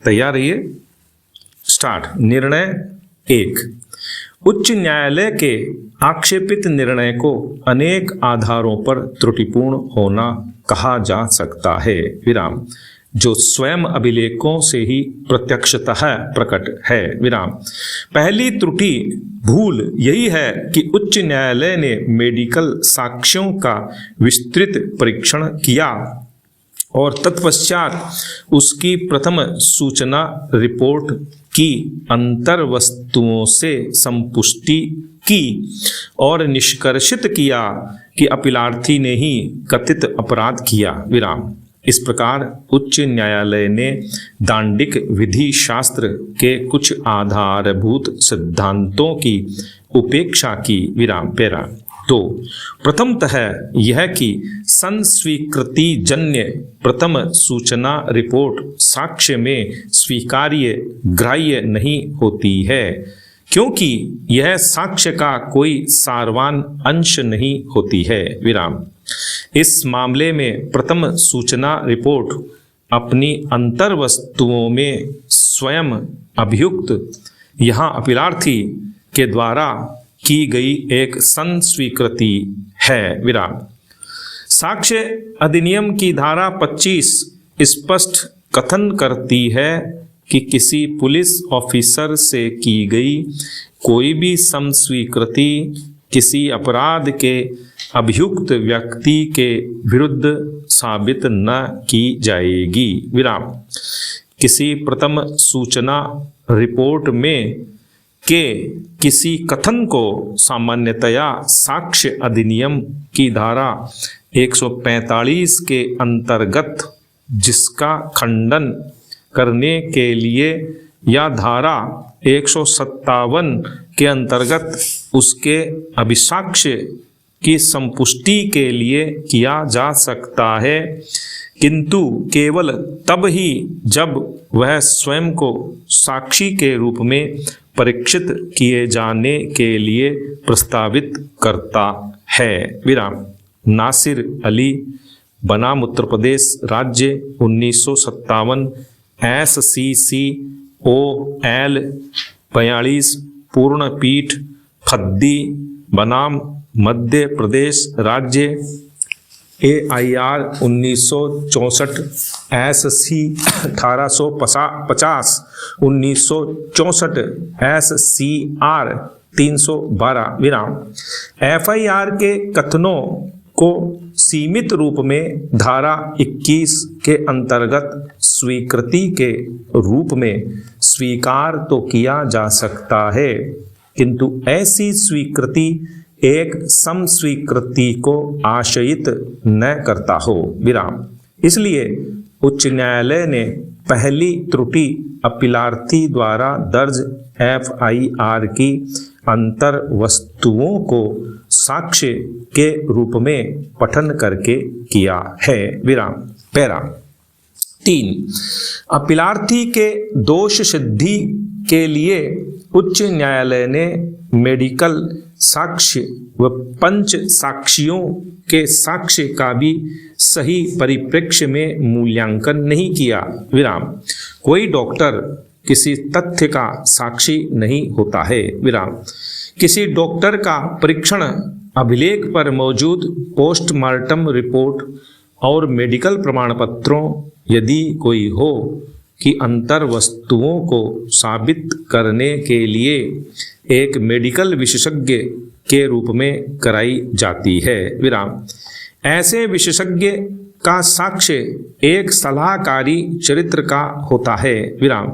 तैयार रहिए, स्टार्ट। निर्णय 1। उच्च न्यायालय के आक्षेपित निर्णय को अनेक आधारों पर त्रुटिपूर्ण होना कहा जा सकता है, विराम, जो स्वयं अभिलेखों से ही प्रत्यक्षतः प्रकट है, विराम। पहली त्रुटि भूल यही है कि उच्च न्यायालय ने मेडिकल साक्ष्यों का विस्तृत परीक्षण किया और तत्पश्चात उसकी प्रथम सूचना रिपोर्ट की अंतर वस्तुओं से संपुष्टि की और निष्कर्षित किया कि अपीलार्थी ने ही कथित अपराध किया, विराम। इस प्रकार उच्च न्यायालय ने दांडिक विधि शास्त्र के कुछ आधारभूत सिद्धांतों की उपेक्षा की, विराम। पैरा 2। प्रथमतः यह कि संस्वीकृति जन्य प्रथम सूचना रिपोर्ट साक्ष्य में स्वीकार्य ग्राह्य नहीं होती है, क्योंकि यह साक्ष्य का कोई सारवान अंश नहीं होती है, विराम। इस मामले में प्रथम सूचना रिपोर्ट अपनी अंतर वस्तुओं में स्वयं अभियुक्त, यहाँ अपीलार्थी के द्वारा की गई एक संस्वीकृति है, विराम। साक्ष्य अधिनियम की धारा 25 स्पष्ट कथन करती है कि किसी पुलिस ऑफिसर से की गई कोई भी संस्वीकृति किसी अपराध के अभियुक्त व्यक्ति के विरुद्ध साबित न की जाएगी, विराम। किसी प्रथम सूचना रिपोर्ट में के किसी कथन को सामान्यतया साक्ष्य अधिनियम की धारा 145 के अंतर्गत जिसका खंडन करने के लिए या धारा 157 के अंतर्गत उसके अभिसाक्ष्य की संपुष्टि के लिए किया जा सकता है, किंतु केवल तब ही जब वह स्वयं को साक्षी के रूप में परीक्षित किए जाने के लिए प्रस्तावित करता है, विराम। नासिर अली, बनाम उत्तर प्रदेश राज्य, 1957, SCCOL 42, पूर्ण पीठ, खद्दी, बनाम मध्य प्रदेश राज्य, AIR 1964, SC 1850, 1964, SCR 312, विराम। FIR के कथनों को सीमित रूप में धारा 21 के अंतर्गत स्वीकृति के रूप में स्वीकार तो किया जा सकता है, किंतु ऐसी स्वीकृति एक समस्वीकृति को आशयित न करता हो, विराम। इसलिए उच्च न्यायालय ने पहली त्रुटि अपीलार्थी द्वारा दर्ज FIR की अंतर वस्तुओं को साक्ष्य के रूप में पठन करके किया है, विराम। पैरा 3। अपीलार्थी के दोष सिद्धि के लिए उच्च न्यायालय ने मेडिकल साक्ष्य व पंच साक्षियों के साक्ष्य का भी सही परिप्रेक्ष्य में मूल्यांकन नहीं किया, विराम। कोई डॉक्टर किसी तथ्य का साक्षी नहीं होता है, विराम। किसी डॉक्टर का परीक्षण अभिलेख पर मौजूद पोस्टमार्टम रिपोर्ट और मेडिकल प्रमाण पत्रों यदि कोई हो कि अंतर वस्तुओं को साबित करने के लिए एक मेडिकल विशेषज्ञ के रूप में कराई जाती है, विराम। ऐसे विशेषज्ञ का साक्ष्य एक सलाहकारी चरित्र का होता है, विराम।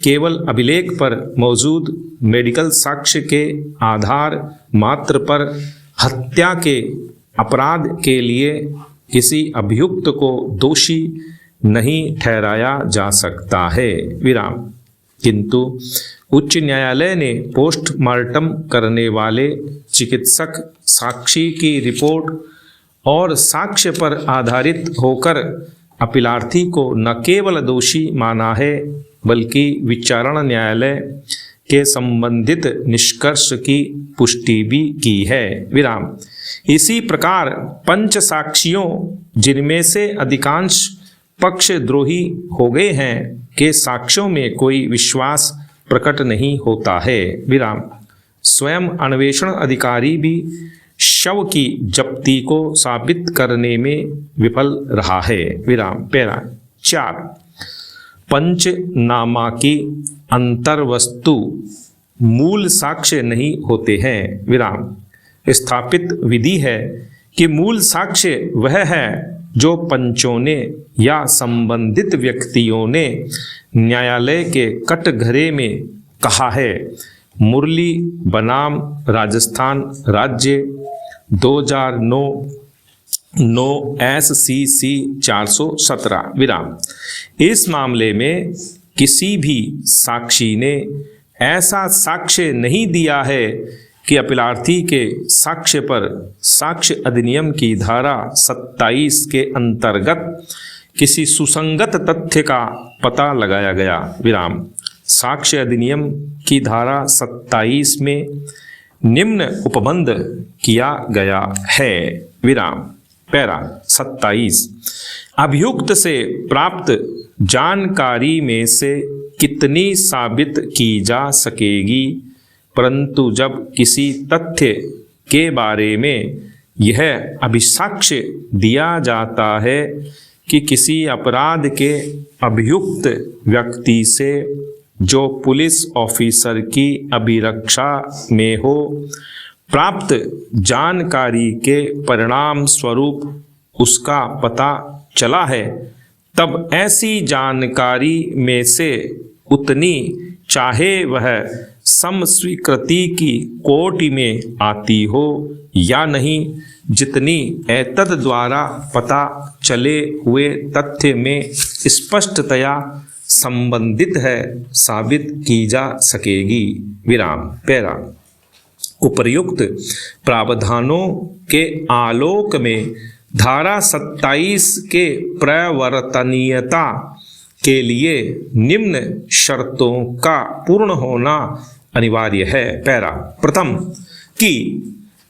केवल अभिलेख पर मौजूद मेडिकल साक्ष्य के आधार मात्र पर हत्या के अपराध के लिए किसी अभियुक्त को दोषी नहीं ठहराया जा सकता है, विराम। किंतु उच्च न्यायालय ने पोस्टमार्टम करने वाले चिकित्सक साक्षी की रिपोर्ट और साक्ष्य पर आधारित होकर अपीलार्थी को न केवल दोषी माना है, बल्कि विचारण न्यायालय के संबंधित निष्कर्ष की पुष्टि भी की है, विराम। इसी प्रकार पंच साक्षियों जिनमें से अधिकांश पक्षद्रोही हो गए हैं कि साक्ष्यों में कोई विश्वास प्रकट नहीं होता है। विराम। स्वयं अन्वेषण अधिकारी भी शव की जप्ती को साबित करने में विफल रहा है। विराम। पैरा 4। पंचनामा की अंतर्वस्तु मूल साक्ष्य नहीं होते हैं। विराम। स्थापित विधि है कि मूल साक्ष्य वह है जो पंचों ने या संबंधित व्यक्तियों ने न्यायालय के कटघरे में कहा है। मुरली बनाम राजस्थान राज्य 2009 SCC 417। विराम। इस मामले में किसी भी साक्षी ने ऐसा साक्ष्य नहीं दिया है कि अपीलार्थी के साक्ष्य पर साक्ष्य अधिनियम की धारा 27 के अंतर्गत किसी सुसंगत तथ्य का पता लगाया गया। विराम। साक्ष्य अधिनियम की धारा 27 में निम्न उपबंध किया गया है। विराम। पैरा 27। अभियुक्त से प्राप्त जानकारी में से कितनी साबित की जा सकेगी, परंतु जब किसी तथ्य के बारे में यह अभिसाक्ष्य दिया जाता है कि किसी अपराध के अभियुक्त व्यक्ति से जो पुलिस ऑफिसर की अभिरक्षा में हो प्राप्त जानकारी के परिणाम स्वरूप उसका पता चला है, तब ऐसी जानकारी में से उतनी चाहे वह समस्वीकृति की कोटि में आती हो या नहीं, जितनी एतद द्वारा पता चले हुए तथ्य में स्पष्टतया संबंधित है, साबित की जा सकेगी। विराम। पैरा। उपर्युक्त प्रावधानों के आलोक में धारा 27 के प्रवर्तनीयता के लिए निम्न शर्तों का पूर्ण होना अनिवार्य है। पैरा। प्रथम, कि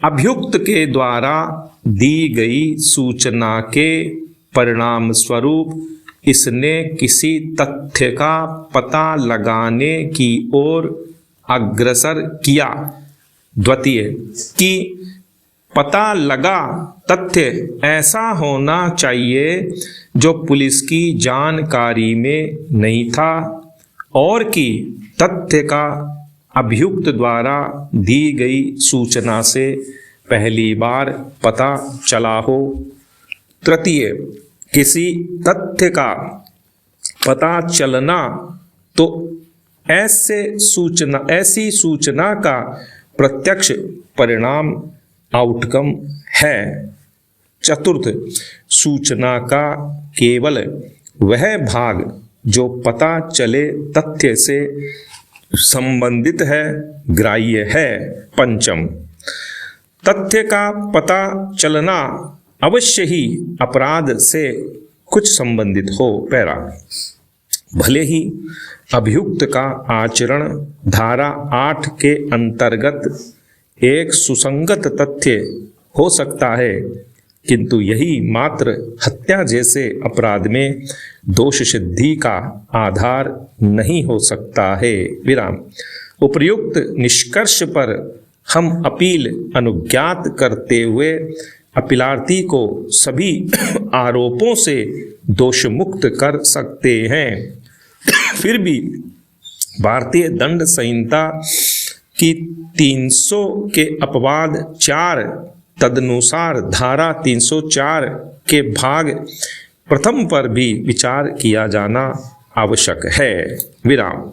अभियुक्त के द्वारा दी गई सूचना के परिणाम स्वरूप इसने किसी तथ्य का पता लगाने की ओर अग्रसर किया। द्वितीय, कि पता लगा तथ्य ऐसा होना चाहिए जो पुलिस की जानकारी में नहीं था और कि तथ्य का अभियुक्त द्वारा दी गई सूचना से पहली बार पता चला हो। तृतीय, किसी तथ्य का पता चलना तो ऐसी सूचना का प्रत्यक्ष परिणाम आउटकम है। चतुर्थ, सूचना का केवल वह भाग जो पता चले तथ्य से संबंधित है ग्राह्य है। पंचम, तथ्य का पता चलना अवश्य ही अपराध से कुछ संबंधित हो। पैरा। भले ही अभियुक्त का आचरण धारा 8 के अंतर्गत एक सुसंगत तथ्य हो सकता है, किंतु यही मात्र हत्या जैसे अपराध में दोष सिद्धि का आधार नहीं हो सकता है। विराम। उपर्युक्त निष्कर्ष पर हम अपील अनुज्ञात करते हुए अपीलार्थी को सभी आरोपों से दोष मुक्त कर सकते हैं। फिर भी भारतीय दंड संहिता की 300 के अपवाद 4 तदनुसार धारा 304 के भाग प्रथम पर भी विचार किया जाना आवश्यक है। विराम।